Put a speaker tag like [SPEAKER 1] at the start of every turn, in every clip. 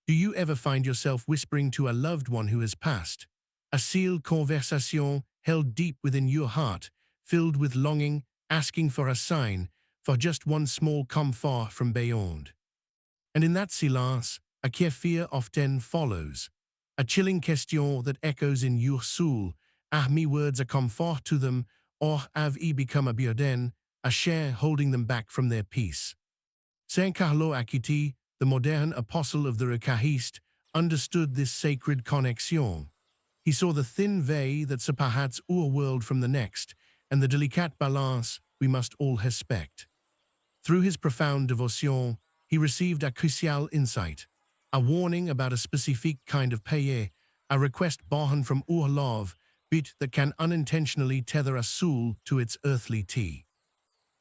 [SPEAKER 1] Do you ever find yourself whispering to a loved one who has passed? A sealed conversation held deep within your heart, filled with longing, asking for a sign, for just one small comfort from beyond. And in that silence, a kefir often follows, a chilling question that echoes in your soul. Are me words a comfort to them, or have I become a burden, a share holding them back from their peace? Saint Carlo Acutis, the modern apostle of the Eucharist, understood this sacred connexion. He saw the thin veil that separates our world from the next, and the delicate balance we must all respect. Through his profound devotion, he received a crucial insight, a warning about a specific kind of paye, a request born from our love, but that can unintentionally tether a soul to its earthly tea.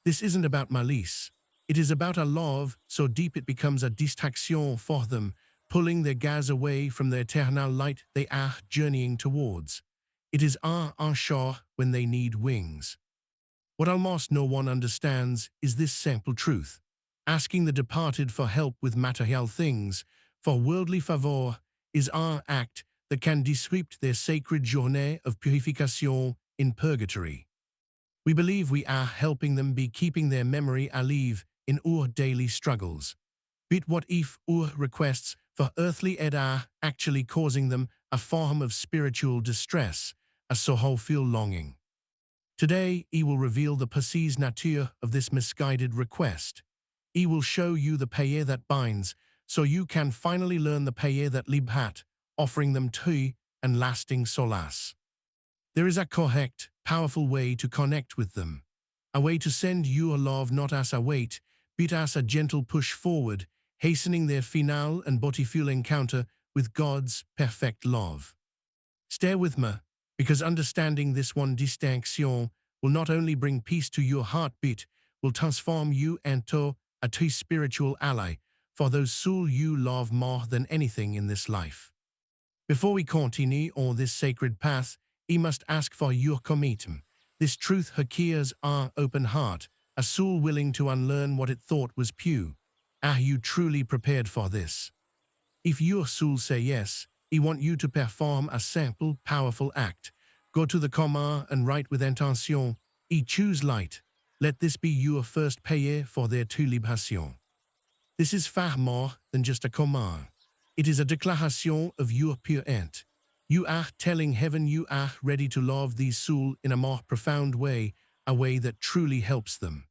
[SPEAKER 1] This isn't about malice. It is about a love so deep it becomes a distraction for them, pulling their gaze away from the eternal light they are journeying towards. It is our anchor when they need wings. What almost no one understands is this simple truth. Asking the departed for help with material things, for worldly favor, is our act that can disrupt their sacred journey of purification in purgatory. We believe we are helping them by keeping their memory alive in our daily struggles. But what if our requests for earthly aid are actually causing them a form of spiritual distress, a soulful longing? Today, he will reveal the precise nature of this misguided request. He will show you the paye that binds, so you can finally learn the paye that libhat, offering them true and lasting solace. There is a correct, powerful way to connect with them, a way to send your love not as a weight, but as a gentle push forward, hastening their final and beautiful encounter with God's perfect love. Stay with me, because understanding this one distinction will not only bring peace to your heart, but will transform you into a true spiritual ally for those souls you love more than anything in this life. Before we continue on this sacred path, we must ask for your commitment. This truth requires our open heart, a soul willing to unlearn what it thought was pure. Are you truly prepared for this? If your soul say yes, I want you to perform a simple, powerful act. Go to the comma and write with intention, I choose light. Let this be your first paye for their true libération. This is far more than just a command. It is a declaration of your pure intent. You are telling heaven you are ready to love these souls in a more profound way, a way that truly helps them.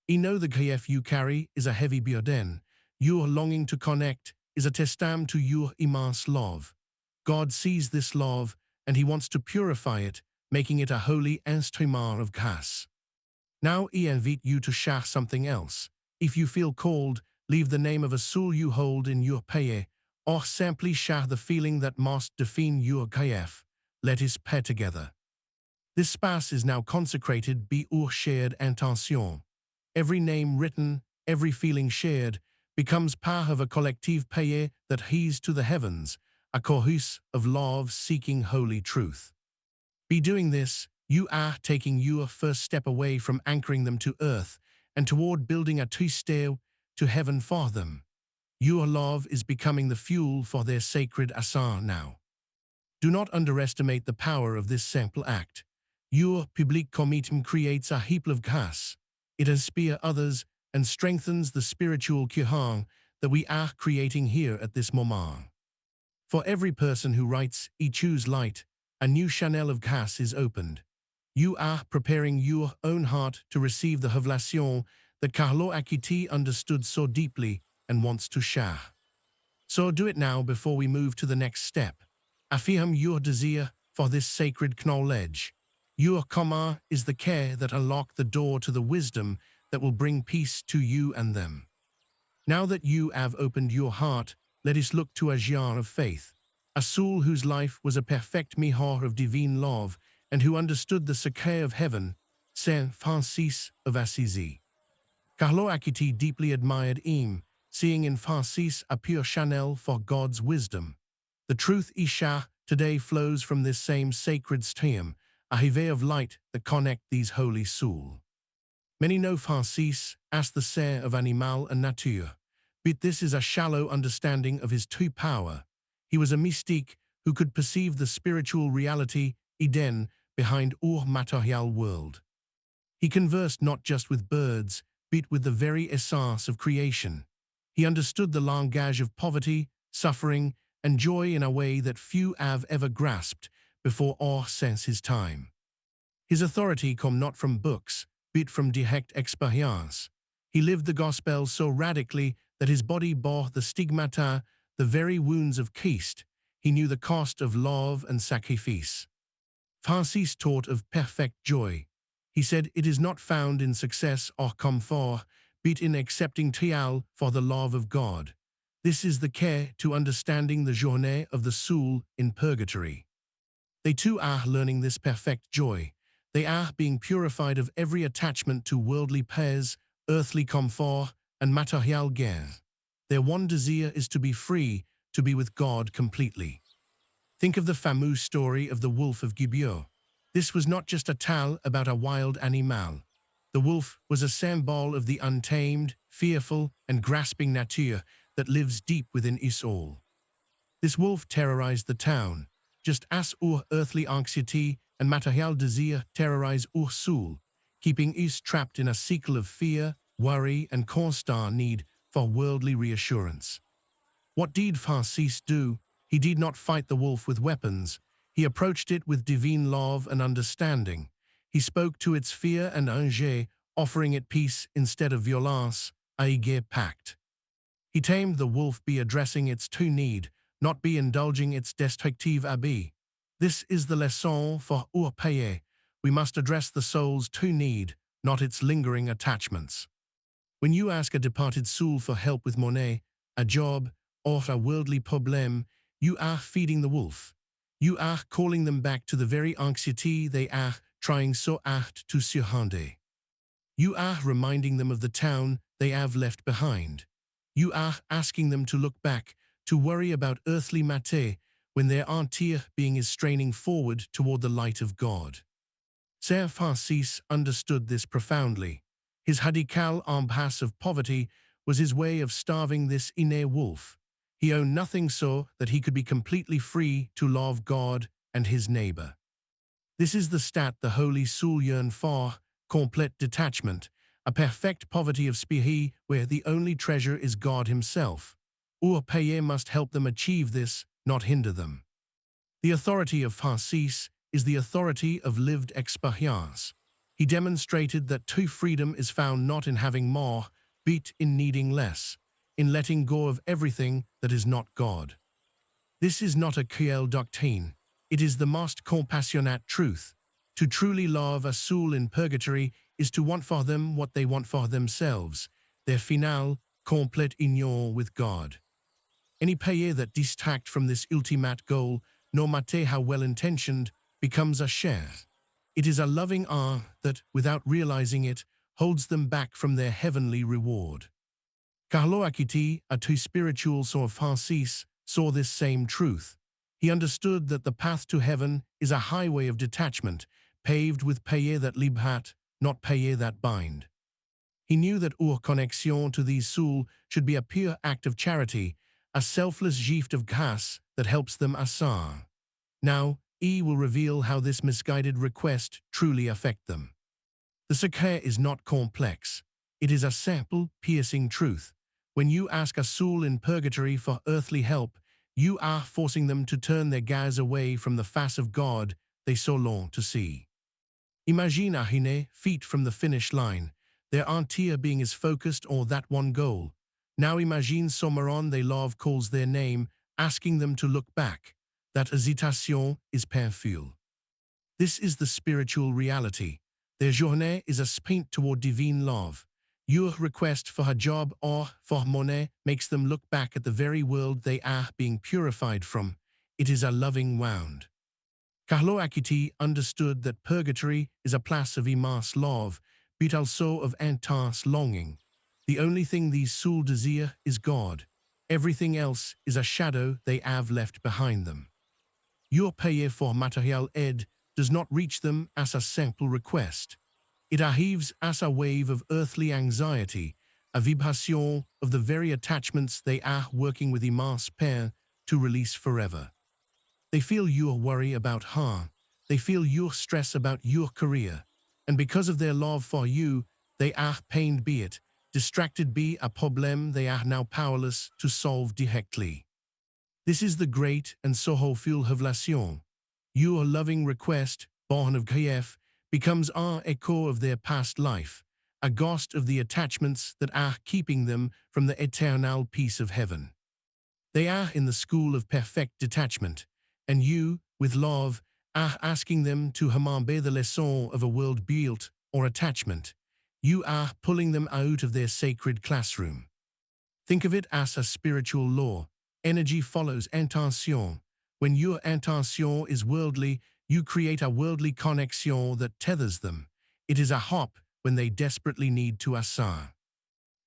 [SPEAKER 1] I know the grief you carry is a heavy burden. Your longing to connect is a testament to your immense love. God sees this love, and he wants to purify it, making it a holy instrument of grace. Now I invite you to share something else. If you feel called, leave the name of a soul you hold in your paye, or simply share the feeling that must define your grief. Let us pray together. This space is now consecrated by our shared intention. Every name written, every feeling shared, becomes part of a collective paye that heaves to the heavens, a chorus of love seeking holy truth. By doing this, you are taking your first step away from anchoring them to earth and toward building a true stair to heaven for them. Your love is becoming the fuel for their sacred ascent now. Do not underestimate the power of this simple act. Your public commitment creates a heap of grace. It inspires others and strengthens the spiritual cohesion that we are creating here at this moment. For every person who writes, I choose light, a new channel of grace is opened. You are preparing your own heart to receive the révélation that Carlo Acutis understood so deeply and wants to share. So do it now before we move to the next step. Affirm your desire for this sacred knowledge. Your comma is the care that unlocks the door to the wisdom that will bring peace to you and them. Now that you have opened your heart, let us look to a jar of faith, a soul whose life was a perfect mirror of divine love and who understood the secret of heaven, Saint Francis of Assisi. Carlo Acutis deeply admired him, seeing in Francis a pure channel for God's wisdom. The truth Isha today flows from this same sacred stream, a highway of light that connect these holy souls. Many know Francis as the Saint of Animal and Nature, but this is a shallow understanding of his true power. He was a mystique who could perceive the spiritual reality, Eden, behind our material world. He conversed not just with birds, but with the very essence of creation. He understood the langage of poverty, suffering, and joy in a way that few have ever grasped before or since his time. His authority come not from books, but from direct experience. He lived the gospel so radically that his body bore the stigmata, the very wounds of Christ. He knew the cost of love and sacrifice. Francis taught of perfect joy. He said it is not found in success or comfort, but in accepting trial for the love of God. This is the key to understanding the journey of the soul in purgatory. They too are learning this perfect joy. They are being purified of every attachment to worldly pleasure, earthly comfort, and material gain. Their one desire is to be free, to be with God completely. Think of the famous story of the wolf of Gibeah. This was not just a tale about a wild animal. The wolf was a symbol of the untamed, fearful, and grasping nature that lives deep within us all. This wolf terrorized the town, just as our earthly anxiety and material desire terrorize our soul, keeping us trapped in a cycle of fear, worry, and constant need for worldly reassurance. What did Francis do? He did not fight the wolf with weapons. He approached it with divine love and understanding. He spoke to its fear and danger, offering it peace instead of violence, a guerre pact. He tamed the wolf by addressing its true need, not by indulging its destructive abuse. This is the lesson for our pays. We must address the soul's true need, not its lingering attachments. When you ask a departed soul for help with money, a job, or a worldly problem, you are feeding the wolf. You are calling them back to the very anxiety they are trying so hard to surrender. You are reminding them of the town they have left behind. You are asking them to look back, to worry about earthly matter, when their entire being is straining forward toward the light of God. Saint Francis understood this profoundly. His radical embrace of poverty was his way of starving this inner wolf. He owned nothing so that he could be completely free to love God and his neighbor. This is the stat the Holy Soul yearn for, complete detachment, a perfect poverty of spirit where the only treasure is God himself. Our pays must help them achieve this, not hinder them. The authority of Francis is the authority of lived experience. He demonstrated that true freedom is found not in having more, but in needing less, in letting go of everything that is not God. This is not a cruel doctrine. It is the most compassionate truth. To truly love a soul in purgatory is to want for them what they want for themselves, their final, complete union with God. Any pays that distract from this ultimate goal, no matter how well-intentioned, becomes a share. It is a loving arm that, without realizing it, holds them back from their heavenly reward. Carlo Acutis, a true spiritual Saint Francis, saw this same truth. He understood that the path to heaven is a highway of detachment, paved with pays that liberate, not pays that bind. He knew that our connexion to these souls should be a pure act of charity, a selfless gift of grâce that helps them ascend. Now, he will reveal how this misguided request truly affects them. The secret is not complex. It is a simple, piercing truth. When you ask a soul in purgatory for earthly help, you are forcing them to turn their gaze away from the face of God they so long to see. Imagine a hine feet from the finish line. Their entire being is focused on that one goal. Now imagine Somaron they love calls their name, asking them to look back. That hésitation is painful. This is the spiritual reality. Their journée is a sprint toward divine love. Your request for a job or for money makes them look back at the very world they are being purified from. It is a loving wound. Carlo Acutis understood that purgatory is a place of immense love, but also of intense longing. The only thing these souls desire is God. Everything else is a shadow they have left behind them. Your pays for material aid does not reach them as a simple request. It arrives as a wave of earthly anxiety, a vibration of the very attachments they are working with immense pain to release forever. They feel your worry about harm. They feel your stress about your career. And because of their love for you, they are pained by it, distracted by a problem they are now powerless to solve directly. This is the great and sorrowful revelation. Your loving request, born of grief, becomes an echo of their past life, a ghost of the attachments that are keeping them from the eternal peace of heaven. They are in the school of perfect detachment, and you, with love, are asking them to remember the lesson of a world built or attachment. You are pulling them out of their sacred classroom. Think of it as a spiritual law. Energy follows intention. When your intention is worldly, you create a worldly connection that tethers them. It is a hop when they desperately need to ascend.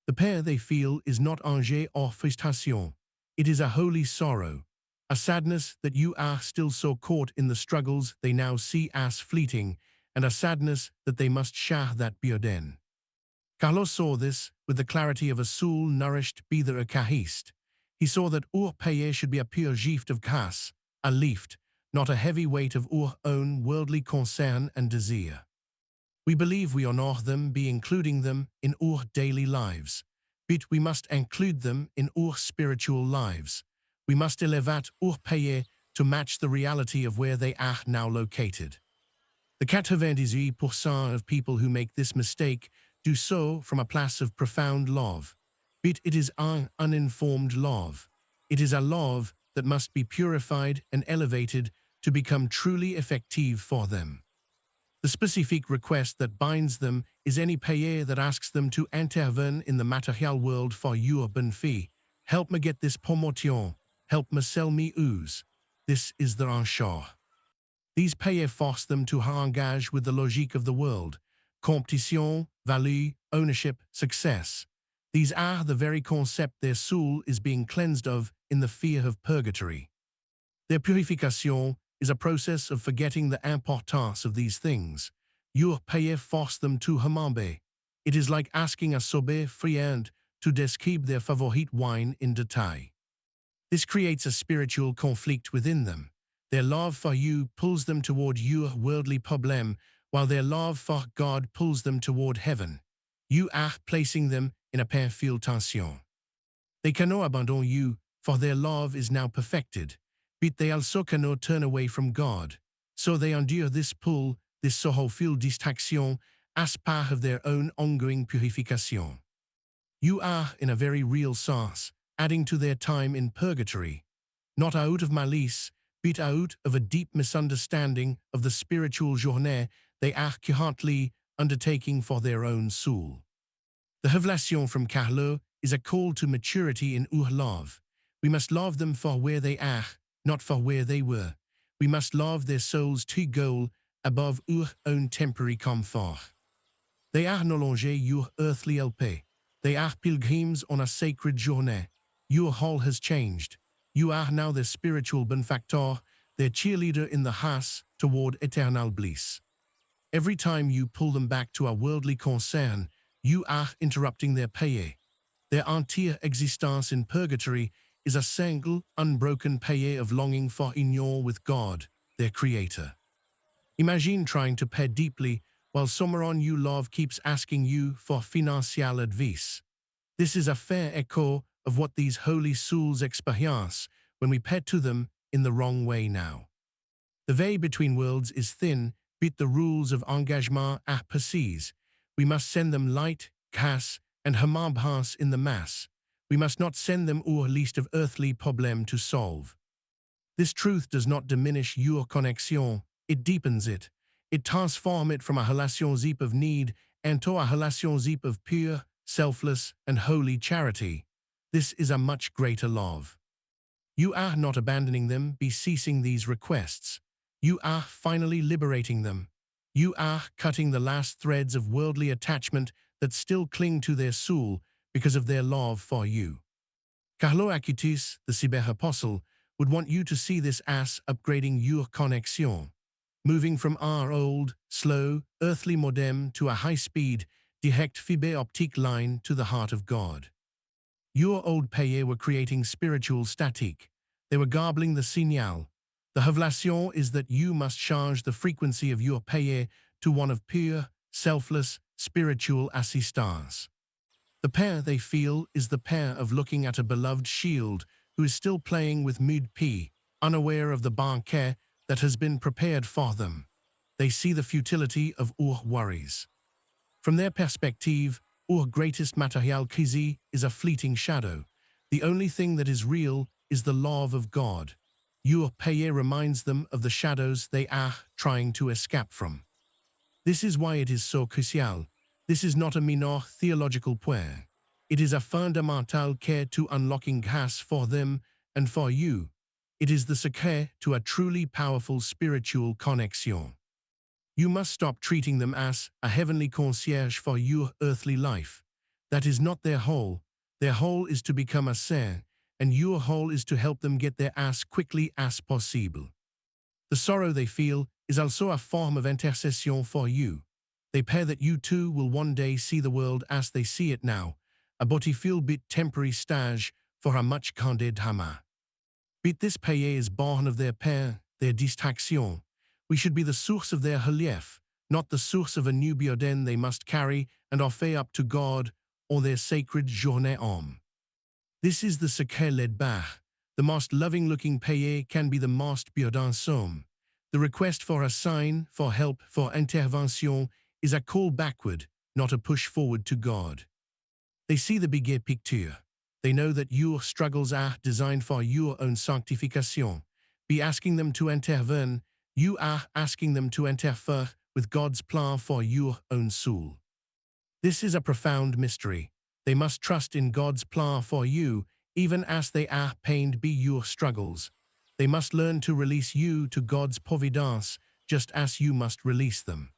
[SPEAKER 1] The pain they feel is not anger or frustration. It is a holy sorrow, a sadness that you are still so caught in the struggles they now see as fleeting, and a sadness that they must share that burden. Carlo saw this with the clarity of a soul nourished by the Eucharist. He saw that our payer should be a pure gift of grace, a lift, not a heavy weight of our own worldly concern and desire. We believe we honor them by including them in our daily lives, but we must include them in our spiritual lives. We must elevate our payer to match the reality of where they are now located. The 98% of people who make this mistake do so from a place of profound love, but it is an uninformed love. It is a love that must be purified and elevated to become truly effective for them. The specific request that binds them is any payer that asks them to intervene in the material world for your benefit. Help me get this promotion. Help me sell me ooze. This is their enchant. These payers force them to engage with the logique of the world. Competition, value, ownership, success. These are the very concept their soul is being cleansed of in the fear of purgatory. Their purification is a process of forgetting the importance of these things. Your payer force them to remember. It is like asking a sober friend to describe their favorite wine in detail. This creates a spiritual conflict within them. Their love for you pulls them toward your worldly problem, while their love for God pulls them toward heaven. You are placing them in a painful tension. They cannot abandon you, for their love is now perfected, but they also cannot turn away from God. So they endure this pull, this sorrowful distraction, as part of their own ongoing purification. You are, in a very real sense, adding to their time in purgatory, not out of malice, but out of a deep misunderstanding of the spiritual journée they are currently undertaking for their own soul. The revelation from Carlo is a call to maturity in our love. We must love them for where they are, not for where they were. We must love their souls to goal above our own temporary comfort. They are no longer your earthly LP. They are pilgrims on a sacred journée. Your hall has changed. You are now their spiritual benefactor, their cheerleader in the race toward eternal bliss. Every time you pull them back to a worldly concern, you are interrupting their payer. Their entire existence in purgatory is a single, unbroken payer of longing for union with God, their creator. Imagine trying to pay deeply while someone you love keeps asking you for financial advice. This is a fair echo of what these holy souls experience when we pay to them in the wrong way now. The veil between worlds is thin, but the rules of engagement are précises. We must send them light, grace, and remembrance in the Mass. We must not send them our list of earthly problems to solve. This truth does not diminish your connection, it deepens it. It transforms it from a relationship of need into a relationship of pure, selfless, and holy charity. This is a much greater love. You are not abandoning them by ceasing these requests. You are finally liberating them. You are cutting the last threads of worldly attachment that still cling to their soul because of their love for you. Carlo Acutis, the cyber apostle, would want you to see this as upgrading your connection, moving from our old, slow, earthly modem to a high-speed, direct fibre optique line to the heart of God. Your old paye were creating spiritual statique. They were garbling the signal. The révélation is that you must change the frequency of your paye to one of pure, selfless, spiritual assistance. The pair they feel is the pair of looking at a beloved shield who is still playing with mood P, unaware of the banquet that has been prepared for them. They see the futility of our worries. From their perspective, our greatest material crise is a fleeting shadow. The only thing that is real is the love of God. Your paye reminds them of the shadows they are trying to escape from. This is why it is so crucial. This is not a minor theological point. It is a fundamental care to unlocking grace for them and for you. It is the secret to a truly powerful spiritual connection. You must stop treating them as a heavenly concierge for your earthly life. That is not their whole. Their whole is to become a saint, and your whole is to help them get there as quickly as possible. The sorrow they feel is also a form of intercession for you. They pray that you too will one day see the world as they see it now, a beautiful bit temporary stage for a much candid drama. But this paye is born of their pain, their distraction. We should be the source of their relief, not the source of a new burden they must carry and offer up to God or their sacred journée homme. This is the secret led back. The most loving-looking paye can be the most burdensome. The request for a sign, for help, for intervention is a call backward, not a push forward to God. They see the bigger picture. They know that your struggles are designed for your own sanctification. Be asking them to intervene, you are asking them to interfere with God's plan for your own soul. This is a profound mystery. They must trust in God's plan for you, even as they are pained by your struggles. They must learn to release you to God's providence, just as you must release them.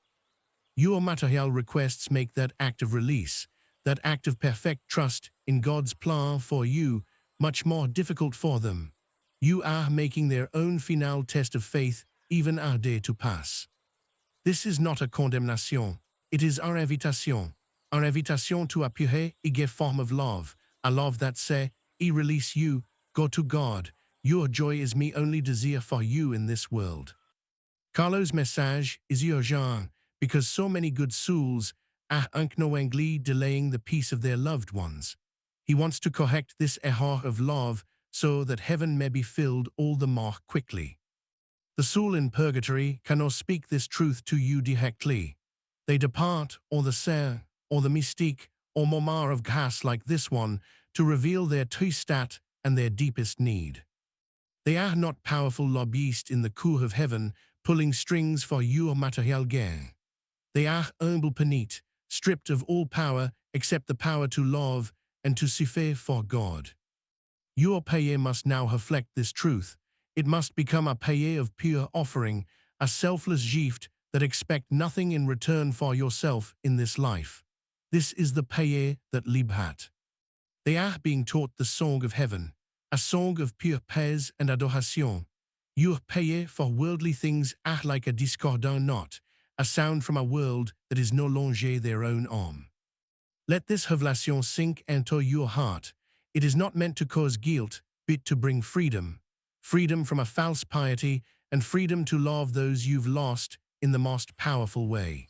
[SPEAKER 1] Your material requests make that act of release, that act of perfect trust in God's plan for you, much more difficult for them. You are making their own final test of faith even a day to pass. This is not a condemnation, it is our invitation to a pure, eager form of love, a love that say, I release you, go to God, your joy is me only desire for you in this world. Carlo's message is urgent because so many good souls are unknowingly delaying the peace of their loved ones. He wants to correct this error of love so that heaven may be filled all the more quickly. The soul in purgatory cannot speak this truth to you directly. They depart, or the saint, or the mystique, or moment of grace like this one, to reveal their true state and their deepest need. They are not powerful lobbyists in the cour of heaven, pulling strings for your material gain. They are humble penite, stripped of all power except the power to love and to suffer for God. Your paye must now reflect this truth. It must become a paye of pure offering, a selfless gift that expect nothing in return for yourself in this life. This is the paye that libhat. They are being taught the song of heaven, a song of pure paix and adoration. Your paye for worldly things are like a discordant note, a sound from a world that is no longer their own arm. Let this révélation sink into your heart. It is not meant to cause guilt, but to bring freedom. Freedom from a false piety and freedom to love those you've lost in the most powerful way.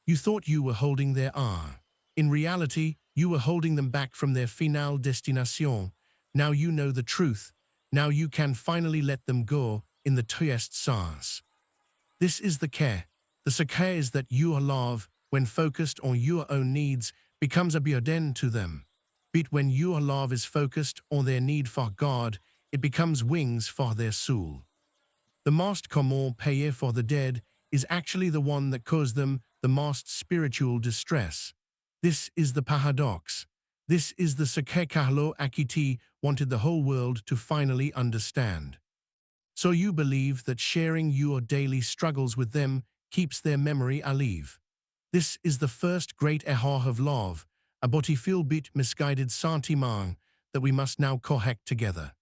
[SPEAKER 1] You thought you were holding their arm. In reality, you were holding them back from their final destination. Now you know the truth. Now you can finally let them go in the truest sense. This is the care. The secret is that your love, when focused on your own needs, becomes a burden to them. But when your love is focused on their need for God, it becomes wings for their soul. The most common paye for the dead is actually the one that caused them the most spiritual distress. This is the paradox. This is the Saint Carlo Acutis wanted the whole world to finally understand. So you believe that sharing your daily struggles with them keeps their memory alive. This is the first great error of love, a beautiful bit misguided sentiment that we must now correct together.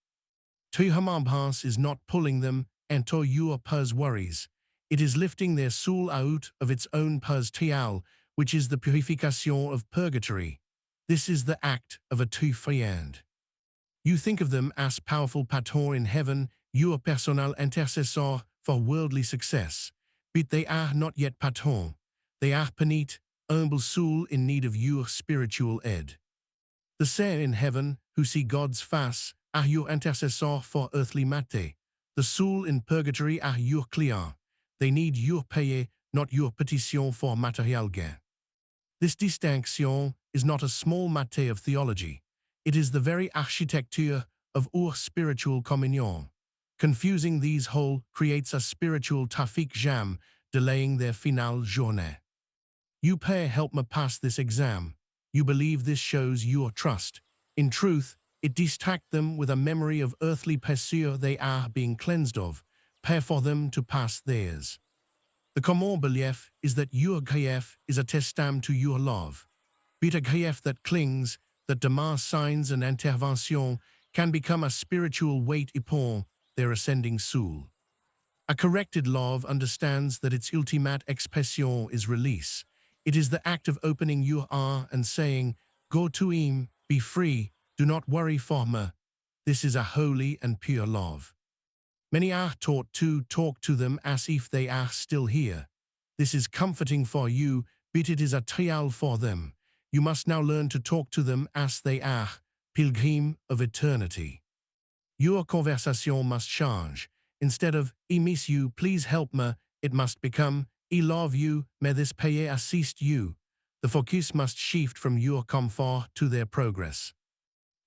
[SPEAKER 1] True remembrance is not pulling them into your purse worries. It is lifting their soul out of its own purse trial which is the purification of purgatory. This is the act of a two friend. You think of them as powerful patrons in heaven, your personal intercessor for worldly success. But they are not yet patrons. They are petite, humble souls in need of your spiritual aid. The saints in heaven, who see God's face, are your intercessor for earthly matter. The souls in purgatory are your clients. They need your paye, not your petition for material gain. This distinction is not a small matter of theology. It is the very architecture of our spiritual communion. Confusing these whole creates a spiritual traffic jam, delaying their finale journée. You pray help me pass this exam. You believe this shows your trust. In truth, it distracts them with a memory of earthly passure they are being cleansed of. Pray for them to pass theirs. The common belief is that your grief is a testament to your love. But a grief that clings, that demands signs and intervention, can become a spiritual weight upon their ascending soul. A corrected love understands that its ultimate expression is release. It is the act of opening your heart and saying, "Go to him, be free, do not worry for me." This is a holy and pure love. Many are taught to talk to them as if they are still here. This is comforting for you, but it is a trial for them. You must now learn to talk to them as they are, pilgrims of eternity. Your conversation must change. Instead of, "I miss you, please help me," it must become, "I love you, may this paye assist you." The focus must shift from your comfort to their progress.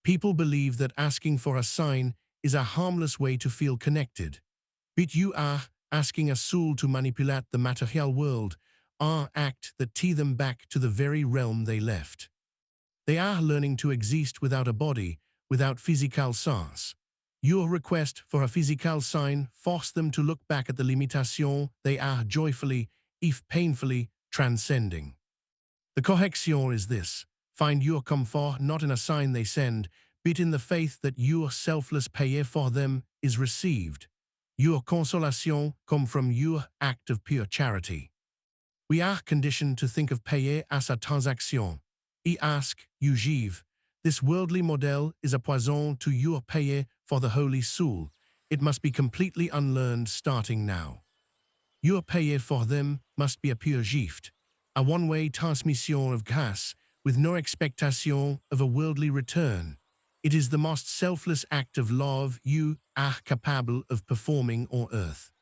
[SPEAKER 1] People believe that asking for a sign is a harmless way to feel connected. But you are asking a soul to manipulate the material world, an act that ties them back to the very realm they left. They are learning to exist without a body, without physical sense. Your request for a physical sign forces them to look back at the limitation they are joyfully, if painfully, transcending. The correction is this: find your comfort not in a sign they send, but in the faith that your selfless paye for them is received. Your consolation comes from your act of pure charity. We are conditioned to think of paye as a transaction. I ask, you give. This worldly model is a poison to your paye for the holy soul. It must be completely unlearned starting now. Your paye for them must be a pure gift, a one-way transmission of grâce with no expectation of a worldly return. It is the most selfless act of love you are capable of performing on earth.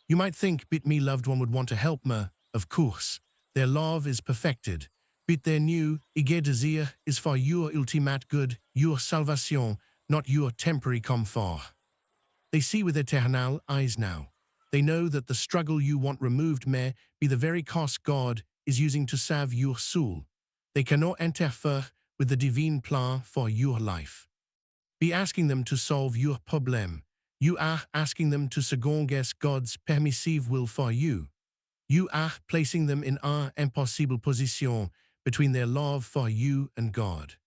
[SPEAKER 1] You might think, "But me loved one would want to help me." Of course, their love is perfected, but their new ige desire is for your ultimate good, your salvation, not your temporary comfort. They see with eternal eyes now. They know that the struggle you want removed may be the very cost God is using to save your soul. They cannot interfere with the divine plan for your life. Be asking them to solve your problem. You are asking them to second-guess God's permissive will for you. You are placing them in an impossible position between their love for you and God.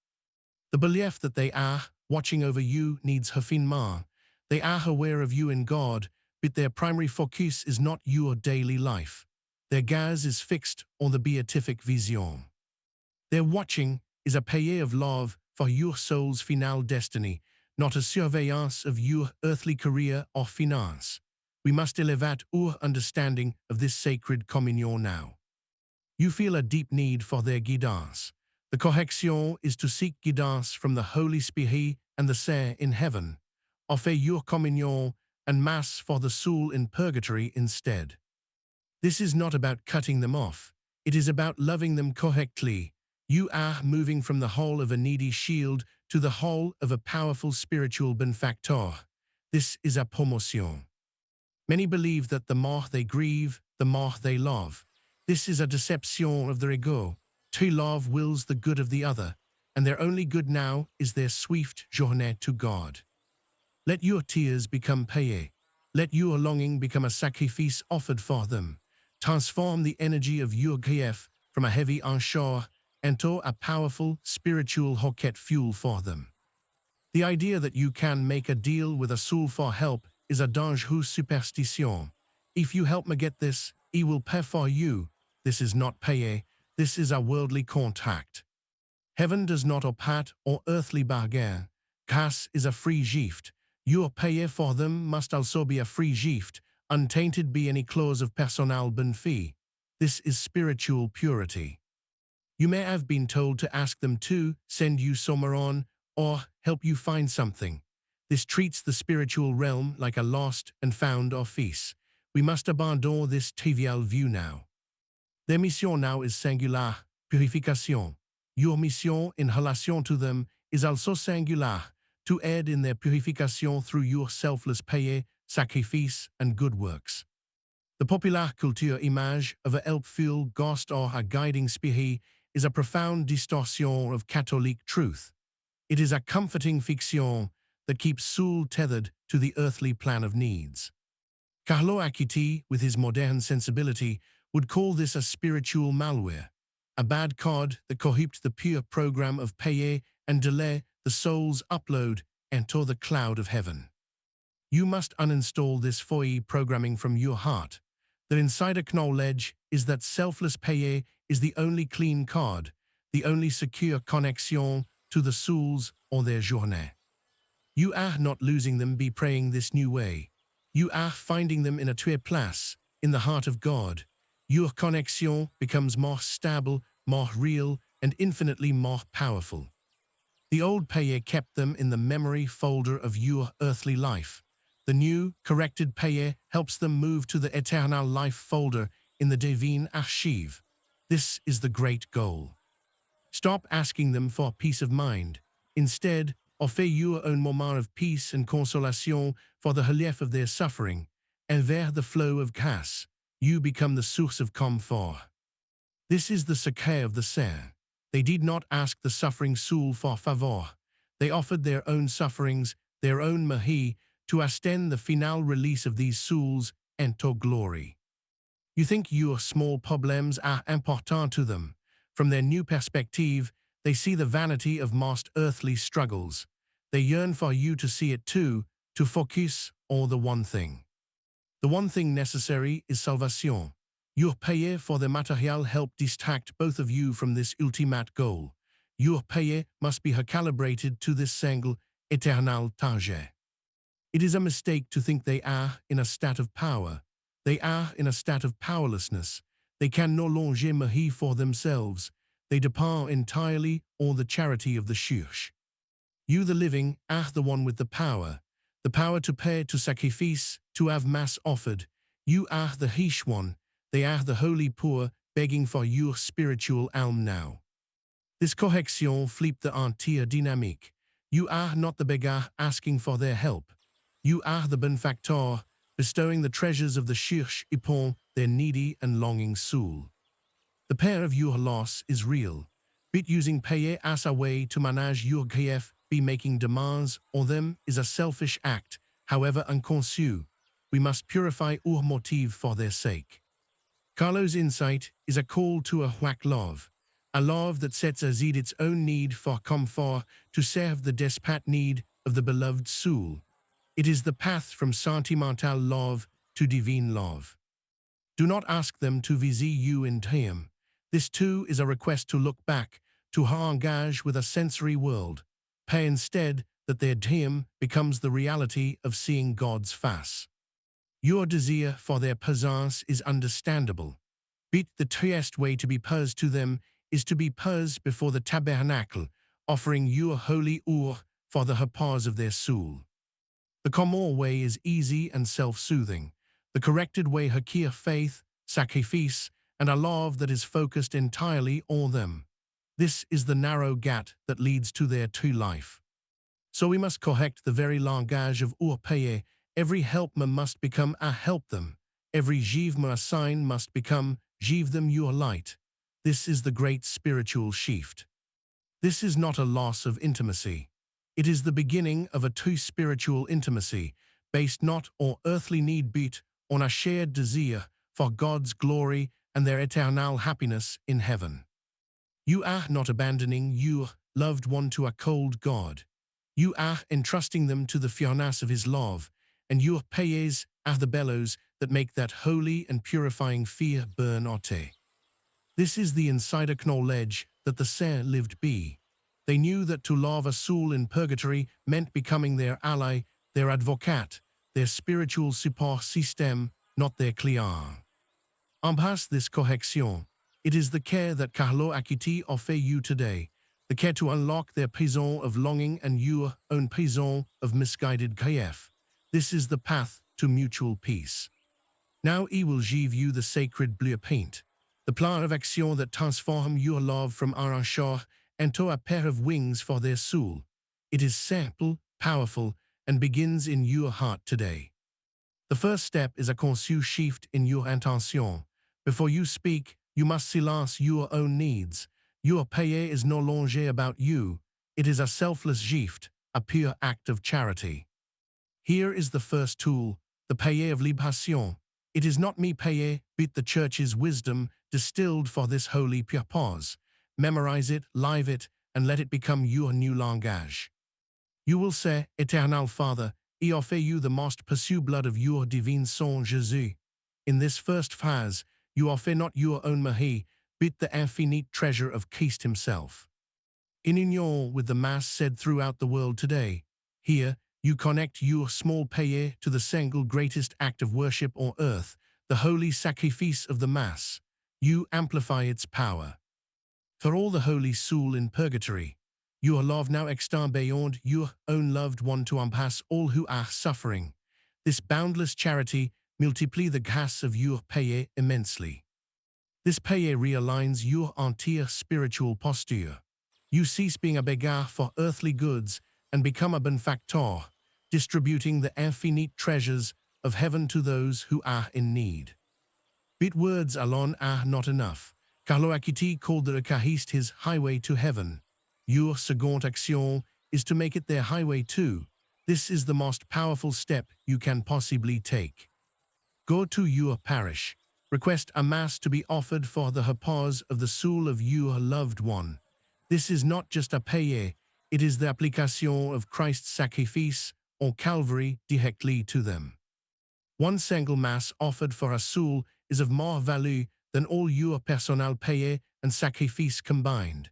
[SPEAKER 1] The belief that they are watching over you needs raffinement. They are aware of you and God, but their primary focus is not your daily life. Their gaze is fixed on the beatific vision. Their watching is a paye of love for your soul's final destiny, not a surveillance of your earthly career or finance. We must elevate our understanding of this sacred communion now. You feel a deep need for their guidance. The correction is to seek guidance from the Holy Spirit and the Saint in heaven. Offer your communion and Mass for the soul in purgatory instead. This is not about cutting them off. It is about loving them correctly. You are moving from the hole of a needy shield to the hole of a powerful spiritual benefactor. This is a promotion. Many believe that the more they grieve, the more they love. This is a deception of their ego. To love wills the good of the other, and their only good now is their swift journey to God. Let your tears become paye. Let your longing become a sacrifice offered for them. Transform the energy of your grief from a heavy onshore into a powerful spiritual rocket fuel for them. The idea that you can make a deal with a soul for help is a dangerous superstition. If you help me get this, I will pay for you. This is not paye. This is our worldly contact. Heaven does not opat or earthly bargain. Cas is a free gift. Your payer for them must also be a free gift, untainted by any clause of personal benefit. This is spiritual purity. You may have been told to ask them to send you somewhere on or help you find something. This treats the spiritual realm like a lost and found office. We must abandon this trivial view now. Their mission now is singular, purification. Your mission in relation to them is also singular, to aid in their purification through your selfless payer, sacrifice, and good works. The popular culture image of a helpful ghost or a guiding spirit is a profound distortion of Catholic truth. It is a comforting fiction that keeps soul tethered to the earthly plan of needs. Carlo Acutis, with his modern sensibility, would call this a spiritual malware, a bad code that corrupts the pure program of payer and delay the soul's upload into the cloud of heaven. You must uninstall this foie programming from your heart. The insider knowledge is that selfless payer is the only clean card, the only secure connection to the souls or their journée. You are not losing them by praying this new way. You are finding them in a true place, in the heart of God. Your connection becomes more stable, more real, and infinitely more powerful. The old payer kept them in the memory folder of your earthly life. The new, corrected payer helps them move to the eternal life folder in the divine archive. This is the great goal. Stop asking them for peace of mind. Instead, offer your own moment of peace and consolation for the relief of their suffering, and vers the flow of grâce, you become the source of comfort. This is the secret of the saint. They did not ask the suffering soul for favor. They offered their own sufferings, their own mahi, to hasten the final release of these souls into glory. You think your small problems are important to them. From their new perspective, they see the vanity of most earthly struggles. They yearn for you to see it too, to focus on the one thing. The one thing necessary is salvation. Your payer for the material help distract both of you from this ultimate goal. Your payer must be recalibrated to this single, eternal target. It is a mistake to think they are in a state of power. They are in a state of powerlessness. They can no longer mahi for themselves. They depend entirely on the charity of the church. You, the living, are the one with the power to pay, to sacrifice, to have mass offered. You are the riche one. They are the holy poor, begging for your spiritual alm now. This correction flip the entire dynamique. You are not the beggar asking for their help. You are the benefactor, bestowing the treasures of the church upon their needy and longing soul. The pain of your loss is real, but using payer as a way to manage your grief by making demands on them is a selfish act, however unconscious. We must purify our motive for their sake. Carlo's insight is a call to a whack love, a love that sets aside its own need for comfort to serve the desperate need of the beloved soul. It is the path from sentimental love to divine love. Do not ask them to visit you in time. This too is a request to look back, to engage with a sensory world. Pray instead that their time becomes the reality of seeing God's face. Your desire for their presence is understandable, but the truest way to be posed to them is to be posed before the tabernacle, offering your holy oil for the repose of their soul. The common way is easy and self-soothing. The corrected way requires faith, sacrifice, and a love that is focused entirely on them. This is the narrow gate that leads to their true life. So we must correct the very langage of our payer. Every helpman must become a help them. Every give me a sign must become give them your light. This is the great spiritual shift. This is not a loss of intimacy. It is the beginning of a true spiritual intimacy, based not on earthly need but on a shared desire for God's glory and their eternal happiness in heaven. You are not abandoning your loved one to a cold God. You are entrusting them to the furnace of his love, and your payers are the bellows that make that holy and purifying fire burn ate. This is the insider knowledge that the saint lived be. They knew that to love a soul in purgatory meant becoming their ally, their advocate, their spiritual support system, not their client. Embrace this correction. It is the care that Carlo Acutis offers you today, the care to unlock their prison of longing and your own prison of misguided grief. This is the path to mutual peace. Now he will give you the sacred blueprint, the plan of action that transforms your love from arracheur into a pair of wings for their soul. It is simple, powerful, and begins in your heart today. The first step is a conscious shift in your intention. Before you speak, you must silence your own needs. Your payer is no longer about you. It is a selfless gift, a pure act of charity. Here is the first tool, the payer of libation. It is not me payer, but the Church's wisdom distilled for this holy purpose. Memorize it, live it, and let it become your new langage. You will say, Eternal Father, I offer you the most precious blood of your divine Son Jésus. In this first phrase, you offer not your own Marie, but the infinite treasure of Christ himself. In union with the Mass said throughout the world today, here, you connect your small payer to the single greatest act of worship on earth, the holy sacrifice of the Mass. You amplify its power. For all the holy soul in purgatory, your love now extends beyond your own loved one to embrace all who are suffering. This boundless charity multiplies the grace of your payer immensely. This payer realigns your entire spiritual posture. You cease being a beggar for earthly goods and become a benefactor, distributing the infinite treasures of heaven to those who are in need. But words alone are not enough. Carlo Acutis called the Eucharist his highway to heaven. Your second action is to make it their highway too. This is the most powerful step you can possibly take. Go to your parish. Request a Mass to be offered for the repose of the soul of your loved one. This is not just a payer, it is the application of Christ's sacrifice on Calvary directly to them. One single Mass offered for a soul is of more value than all your personal payer and sacrifice combined.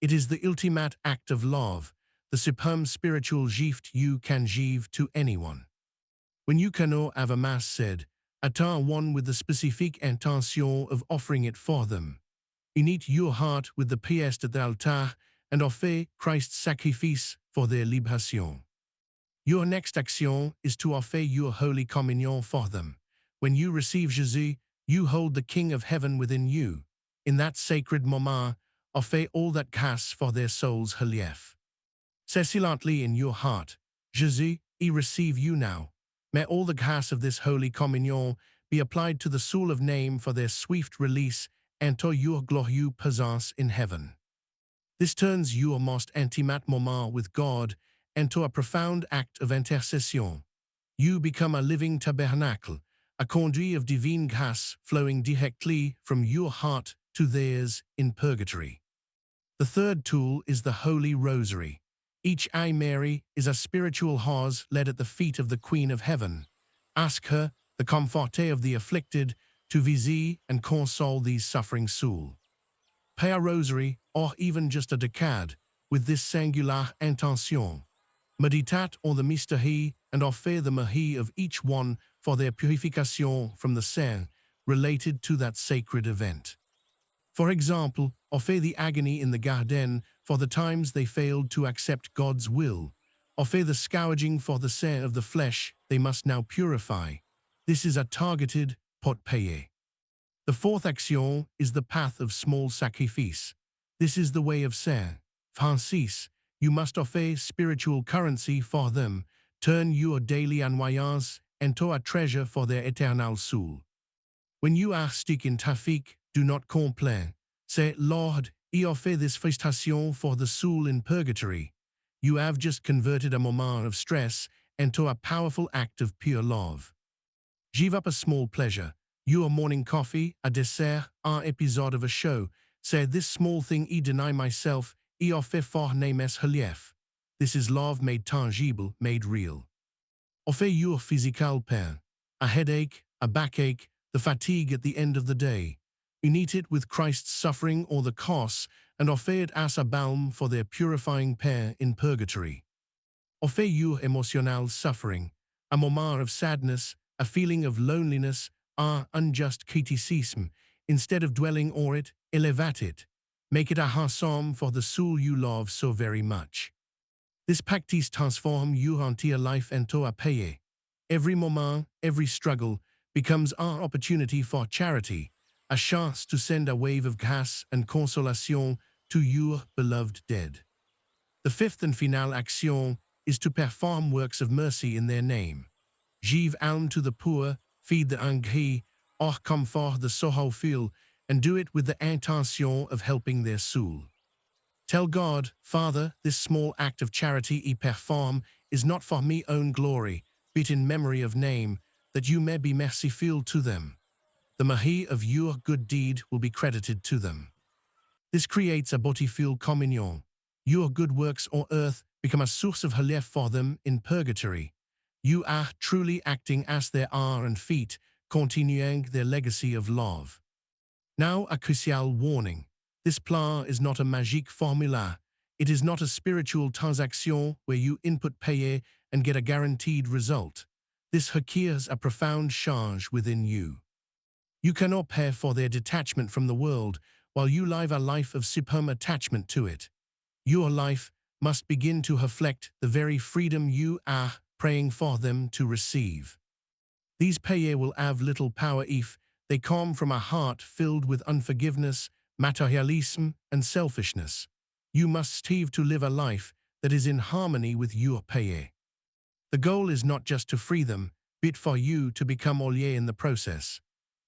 [SPEAKER 1] It is the ultimate act of love, the supreme spiritual gift you can give to anyone. When you cannot have a Mass said, attend one with the specific intention of offering it for them. Unite your heart with the priest at the altar and offer Christ's sacrifice for their liberation. Your next action is to offer your Holy Communion for them. When you receive Jesus, you hold the King of Heaven within you. In that sacred moment, offer all that casts for their souls' relief. Say silently in your heart, Jesus, I receive you now. May all the grace of this Holy Communion be applied to the soul of name for their swift release into your glorious presence in heaven. This turns your most intimate moment with God into a profound act of intercession. You become a living tabernacle, a conduit of divine grace flowing directly from your heart to theirs in purgatory. The third tool is the Holy Rosary. Each Ave Mary is a spiritual horse led at the feet of the Queen of Heaven. Ask her, the comforter of the afflicted, to visit and console these suffering souls. Pray a rosary, or even just a decade, with this singular intention. Meditate on the mystery and offer the Marie of each one for their purification from the sin related to that sacred event. For example, offer the agony in the garden for the times they failed to accept God's will. Offer the scourging for the sin of the flesh they must now purify. This is a targeted pot payer. The fourth action is the path of small sacrifice. This is the way of Saint Francis. You must offer spiritual currency for them. Turn your daily annoyance into a treasure for their eternal soul. When you are stuck in traffic, do not complain. Say, Lord, I offer this frustration for the soul in purgatory. You have just converted a moment of stress into a powerful act of pure love. Give up a small pleasure, your morning coffee, a dessert, un episode of a show. Say, this small thing I deny myself, I offer for names relief. This is love made tangible, made real. Offer your physical pain, a headache, a backache, the fatigue at the end of the day. Unite it with Christ's suffering or the cross, and offer it as a balm for their purifying pair in purgatory. Offer your emotional suffering, a moment of sadness, a feeling of loneliness, or unjust criticism. Instead of dwelling on it, elevate it. Make it a balsam for the soul you love so very much. This practice transforms your entire life into a paye. Every moment, every struggle becomes our opportunity for charity, a chance to send a wave of grace and consolation to your beloved dead. The fifth and final action is to perform works of mercy in their name. Give alms to the poor, feed the hungry, or comfort the sorrowful, and do it with the intention of helping their soul. Tell God, Father, this small act of charity I perform is not for me own glory, but in memory of name, that you may be merciful to them. The mahi of your good deed will be credited to them. This creates a beautiful communion. Your good works on earth become a source of relief for them in purgatory. You are truly acting as they are and feet, continuing their legacy of love. Now a crucial warning. This plan is not a magic formula. It is not a spiritual transaction where you input paye and get a guaranteed result. This requires a profound change within you. You cannot pay for their detachment from the world while you live a life of supreme attachment to it. Your life must begin to reflect the very freedom you are praying for them to receive. These paye will have little power if they come from a heart filled with unforgiveness, materialism, and selfishness. You must strive to live a life that is in harmony with your paye. The goal is not just to free them, but for you to become holy in the process.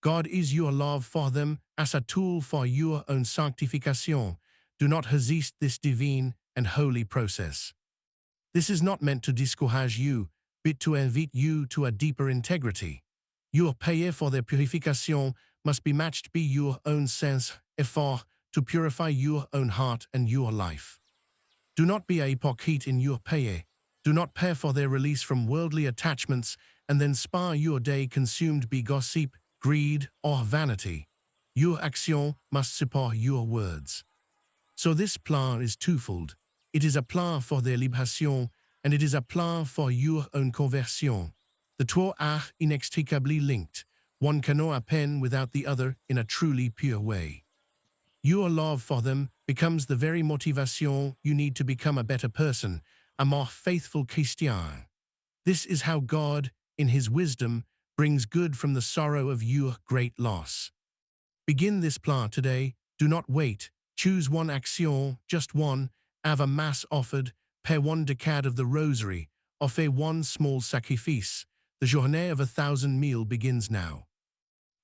[SPEAKER 1] God is your love for them as a tool for your own sanctification. Do not resist this divine and holy process. This is not meant to discourage you, but to invite you to a deeper integrity. Your paye for their purification must be matched by your own sense, effort to purify your own heart and your life. Do not be a hypocrite in your paye. Do not pay for their release from worldly attachments and then spare your day consumed by gossip, greed, or vanity. Your action must support your words. So this plan is twofold. It is a plan for their liberation, and it is a plan for your own conversion. The two are inextricably linked. One cannot happen without the other in a truly pure way. Your love for them becomes the very motivation you need to become a better person, a more faithful Christian. This is how God, in His wisdom, brings good from the sorrow of your great loss. Begin this plan today. Do not wait. Choose one action, just one, have a mass offered, pay one decade of the rosary, offer one small sacrifice. The journée of 1,000 meals begins now.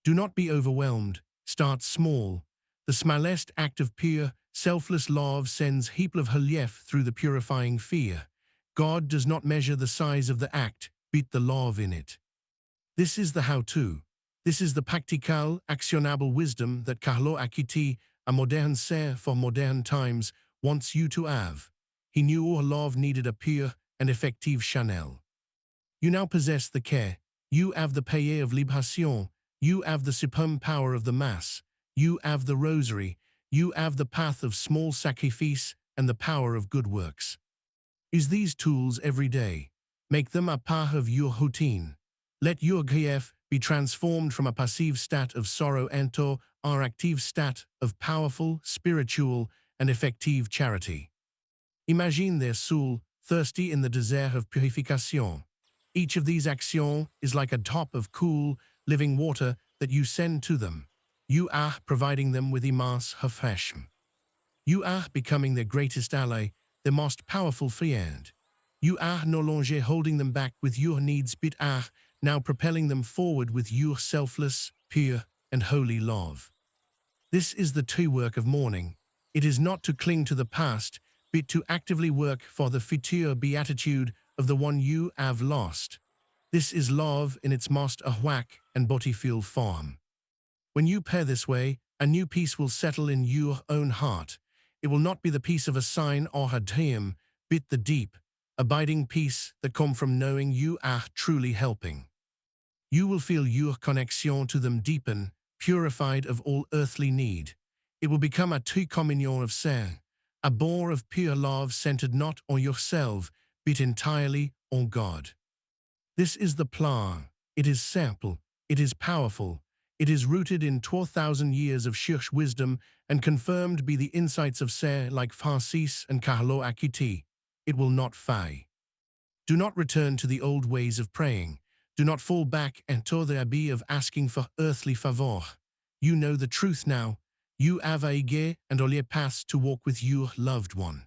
[SPEAKER 1] Do not be overwhelmed. Start small. The smallest act of pure, selfless love sends heap of relief through the purifying fear. God does not measure the size of the act, but the love in it. This is the how-to. This is the practical, actionable wisdom that Carlo Acutis, a modern saint for modern times, wants you to have. He knew our love needed a pure and effective channel. You now possess the care. You have the paye of liberation. You have the supreme power of the Mass. You have the rosary. You have the path of small sacrifice and the power of good works. Use these tools every day. Make them a part of your routine. Let your grief be transformed from a passive state of sorrow into an active state of powerful, spiritual, and effective charity. Imagine their soul thirsty in the desert of purification. Each of these actions is like a drop of cool, living water that you send to them. You are providing them with immense refreshment. You are becoming their greatest ally, their most powerful friend. You are no longer holding them back with your needs, but are now propelling them forward with your selfless, pure, and holy love. This is the true work of mourning. It is not to cling to the past, but to actively work for the future beatitude of the one you have lost. This is love in its most awake and beautiful form. When you pray this way, a new peace will settle in your own heart. It will not be the peace of a sign or a dream, but the deep, abiding peace that comes from knowing you are truly helping. You will feel your connection to them deepen, purified of all earthly need. It will become a tu communion of ser, a bore of pure love centered not on yourself, but entirely on God. This is the plan. It is simple. It is powerful. It is rooted in 12,000 years of church wisdom and confirmed by the insights of Saint like Francis and Carlo Acutis. It will not fail. Do not return to the old ways of praying. Do not fall back into the abyss of asking for earthly favor. You know the truth now. You have a gay and only path to walk with your loved one.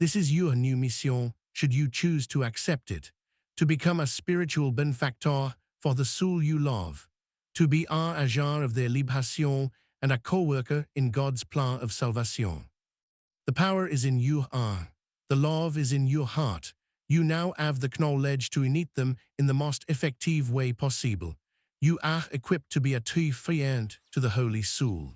[SPEAKER 1] This is your new mission, should you choose to accept it. To become a spiritual benefactor for the soul you love. To be un agent of their libération and a co-worker in God's plan of salvation. The power is in your heart. The love is in your heart. You now have the knowledge to unite them in the most effective way possible. You are equipped to be a true friend to the Holy Soul.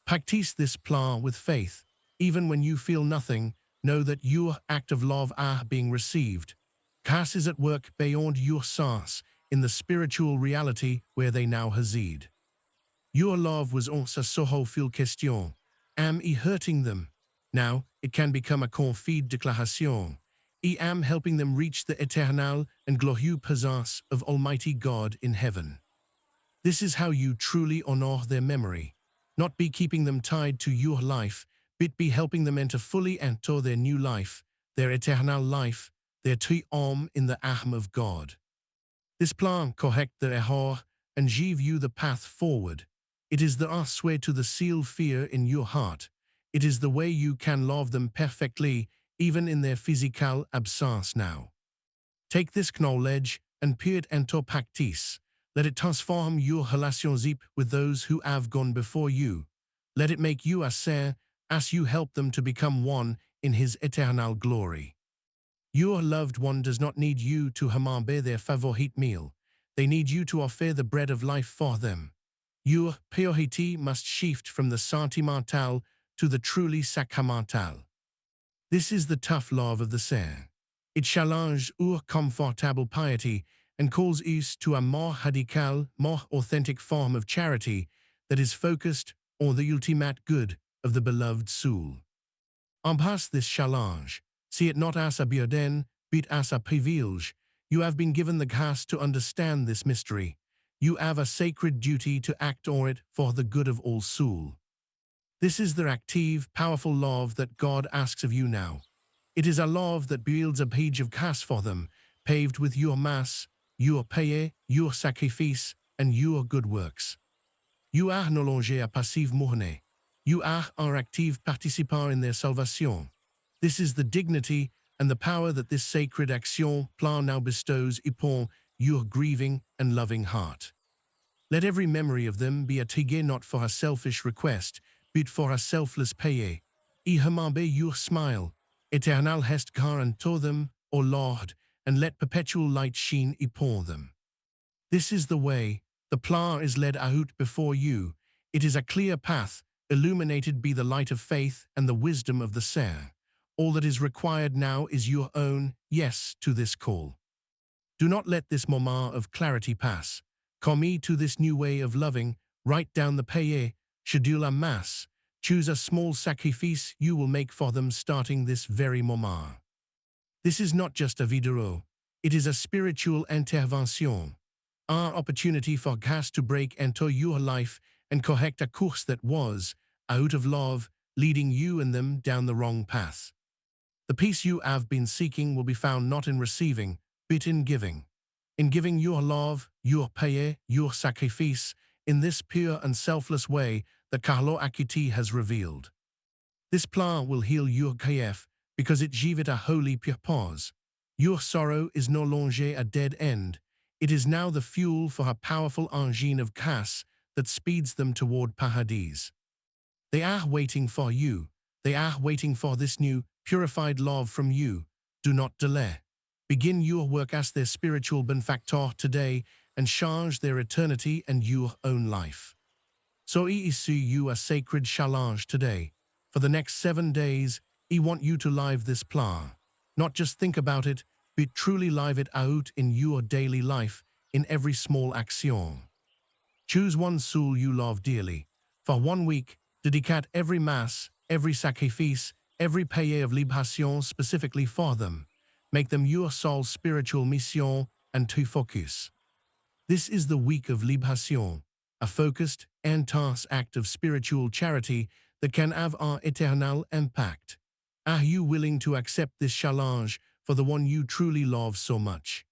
[SPEAKER 1] Practice this plan with faith. Even when you feel nothing, know that your act of love are being received. Grace is at work beyond your sense, in the spiritual reality where they now reside. Your love was also so fil question. Am I hurting them? Now, it can become a confide déclaration. I am helping them reach the eternal and glorious presence of Almighty God in heaven. This is how you truly honor their memory. Not be keeping them tied to your life, but be helping them enter fully into their new life, their eternal life, their true home in the arm of God. This plan correct the error and give you the path forward. It is the way to the seal fear in your heart. It is the way you can love them perfectly, even in their physical absence now. Take this knowledge and put it into practice. Let it transform your relationship with those who have gone before you. Let it make you a saint as you help them to become one in His eternal glory. Your loved one does not need you to remember their favorite meal. They need you to offer the bread of life for them. Your priority must shift from the sentimental to the truly sacramental. This is the tough love of the saint. It challenges our comfortable piety and calls us to a more radical, more authentic form of charity that is focused on the ultimate good of the beloved soul. Embrace this challenge. See it not as a burden, but as a privilege. You have been given the grace to understand this mystery. You have a sacred duty to act on it for the good of all soul. This is the active, powerful love that God asks of you now. It is a love that builds a page of grace for them, paved with your mass, your paye, your sacrifice, and your good works. You are no longer a passive mourner. You are un active participant in their salvation. This is the dignity and the power that this sacred action plan now bestows upon your grieving and loving heart. Let every memory of them be a tige not for a selfish request, but for a selfless paye. I remember your smile. Eternal hest garanto them, O Lord, and let perpetual light shine upon them. This is the way. The plan is led out before you. It is a clear path, illuminated by the light of faith and the wisdom of the saint. All that is required now is your own yes to this call. Do not let this moment of clarity pass. Commit to this new way of loving. Write down the paye, schedule a mass. Choose a small sacrifice you will make for them starting this very moment. This is not just a video. It is a spiritual intervention. Our opportunity for grace to break into your life and correct a course that was, out of love, leading you and them down the wrong path. The peace you have been seeking will be found not in receiving, but in giving. In giving your love, your paye, your sacrifice, in this pure and selfless way that Carlo Acutis has revealed. This plan will heal your grief because it gives it a holy purpose. Your sorrow is no longer a dead end. It is now the fuel for a powerful engine of grace that speeds them toward paradise. They are waiting for you. They are waiting for this new, purified love from you. Do not delay. Begin your work as their spiritual benefactor today and change their eternity and your own life. So I issue you a sacred challenge today. For the next 7 days, I want you to live this plan. Not just think about it, but truly live it out in your daily life, in every small action. Choose one soul you love dearly. For 1 week, dedicate every mass, every sacrifice, every paye of libation specifically for them. Make them your soul's spiritual mission and to focus. This is the week of libation, a focused, intense act of spiritual charity that can have an eternal impact. Are you willing to accept this challenge for the one you truly love so much?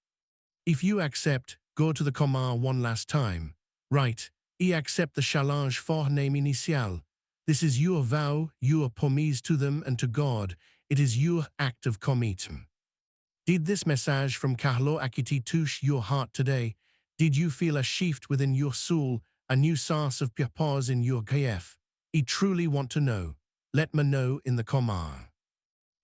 [SPEAKER 1] If you accept, go to the command one last time. Right, et accept the challenge for name initial. This is your vow, your promise to them and to God. It is your act of commitment. Did this message from Carlo Acutis touch your heart today? Did you feel a shift within your soul, a new sense of purpose in your life? I truly want to know. Let me know in the comment.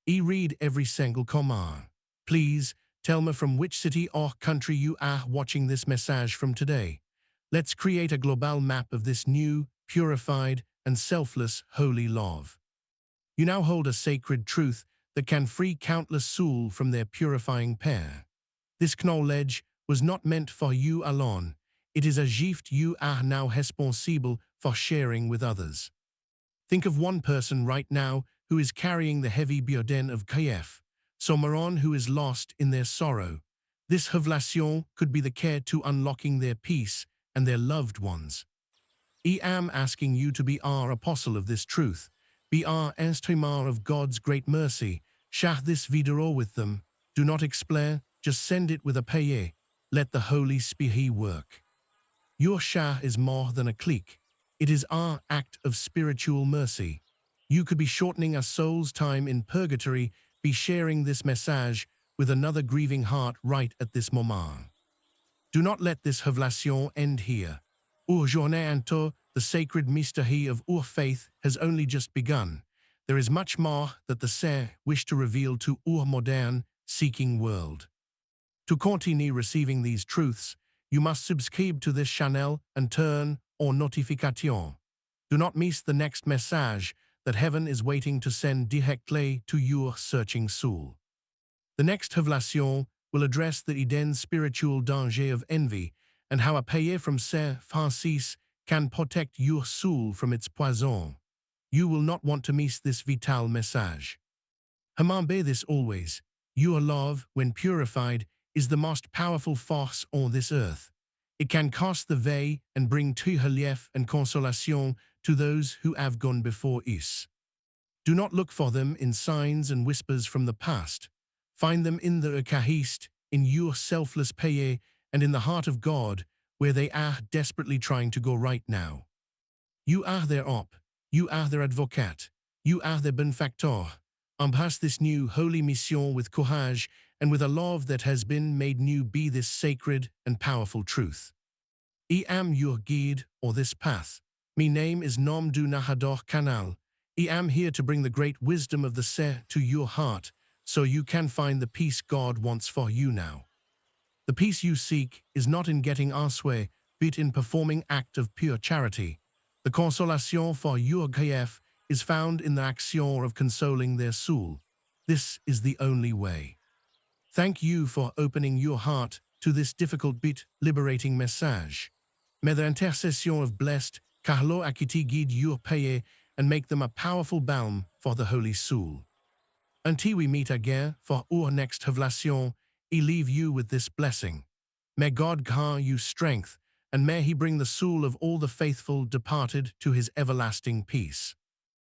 [SPEAKER 1] I read every single comment. Please, tell me from which city or country you are watching this message from today. Let's create a global map of this new, purified, and selfless holy love. You now hold a sacred truth that can free countless souls from their purifying pain. This knowledge was not meant for you alone. It is a gift you are now responsible for sharing with others. Think of one person right now who is carrying the heavy burden of grief, someone who is lost in their sorrow. This revelation could be the key to unlocking their peace and their loved ones. I am asking you to be our apostle of this truth, be our instrument of God's great mercy. Share this video with them. Do not explain, just send it with a paye. Let the Holy Spirit work. Your share is more than a click. It is our act of spiritual mercy. You could be shortening a soul's time in purgatory, be sharing this message with another grieving heart right at this moment. Do not let this revelation end here. Aujourd'hui into the sacred mystery of our faith has only just begun. There is much more that the Saints wish to reveal to our modern, seeking world. To continue receiving these truths, you must subscribe to this channel and turn on notification. Do not miss the next message that heaven is waiting to send directly to your searching soul. The next revelation will address the hidden spiritual danger of envy and how a paye from Saint Francis can protect your soul from its poison. You will not want to miss this vital message. Remember this always. Your love, when purified, is the most powerful force on this earth. It can cast the veil and bring true relief and consolation to those who have gone before us. Do not look for them in signs and whispers from the past. Find them in the Eucharist, in your selfless paye, and in the heart of God, where they are desperately trying to go right now. You are their hope. You are their advocate. You are their benefactor. Embrace this new holy mission with courage and with a love that has been made new. Be this sacred and powerful truth. I am your guide on this path. My name is Nom du Nahador Canal. I am here to bring the great wisdom of the Saint to your heart, so you can find the peace God wants for you now. The peace you seek is not in getting answer, but in performing act of pure charity. The consolation for your grief is found in the action of consoling their soul. This is the only way. Thank you for opening your heart to this difficult but liberating message. May the intercession of blessed Carlo Acutis guide your paye and make them a powerful balm for the holy soul. Until we meet again for our next revelation, I leave you with this blessing. May God grant you strength, and may He bring the soul of all the faithful departed to His everlasting peace.